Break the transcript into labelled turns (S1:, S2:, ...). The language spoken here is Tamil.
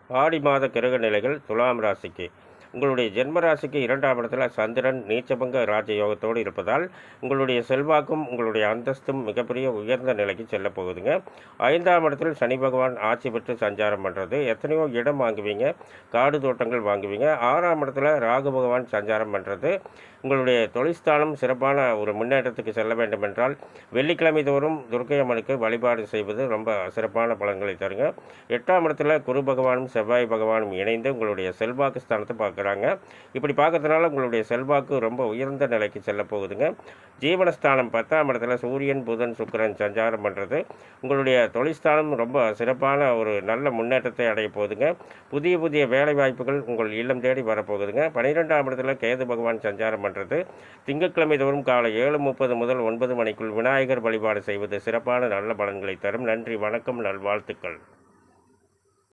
S1: ஆடி மாத கிரக நிலைகள் துலாம் ராசிக்கு. உங்களுடைய ஜென்ம ராசிக்கு 2ஆம் இடத்துல சந்திரன் நீச்சபங்க ராஜயோகத்தோடு இருப்பதால் உங்களுடைய செல்வாக்கும் உங்களுடைய அந்தஸ்தும் மிகப்பெரிய உயர்ந்த நிலைக்கு செல்ல போகுதுங்க. 5ஆம் இடத்தில் சனி பகவான் ஆட்சி பெற்று சஞ்சாரம் பண்ணுறது, எத்தனையோ இடம் வாங்குவீங்க, காடு தோட்டங்கள் வாங்குவீங்க. 6ஆம் இடத்துல ராகு பகவான் சஞ்சாரம் பண்ணுறது உங்களுடைய தொழில்ஸ்தானம் சிறப்பான ஒரு முன்னேற்றத்துக்கு செல்ல வேண்டும் என்றால் வெள்ளிக்கிழமை தோறும் துர்க்கை அம்மனுக்கு வழிபாடு செய்வது ரொம்ப சிறப்பான பலன்களை தருங்க. 8ஆம் இடத்துல குரு பகவானும் செவ்வாய் பகவானும் இணைந்து உங்களுடைய செல்வாக்கு ஸ்தானத்தை பார்க்குறாங்க. இப்படி பார்க்கறதுனால உங்களுடைய செல்வாக்கு ரொம்ப உயர்ந்த நிலைக்கு செல்ல போகுதுங்க. ஜீவனஸ்தானம் 10ஆம் இடத்துல சூரியன் புதன் சுக்கிரன் சஞ்சாரம் பண்ணுறது உங்களுடைய தொழில்ஸ்தானம் ரொம்ப சிறப்பான ஒரு நல்ல முன்னேற்றத்தை அடைய போகுதுங்க. புதிய புதிய வேலை வாய்ப்புகள் உங்கள் இல்லம் தேடி வரப்போகுதுங்க. 12ஆம் இடத்துல கேது பகவான் சஞ்சாரம் பண்ணுறது திங்கட்கிழமை தோறும் காலை 7:30 முதல் 9 மணிக்குள் விநாயகர் வழிபாடு செய்வது சிறப்பான நல்ல பலன்களை தரும். நன்றி, வணக்கம், நல்வாழ்த்துக்கள்.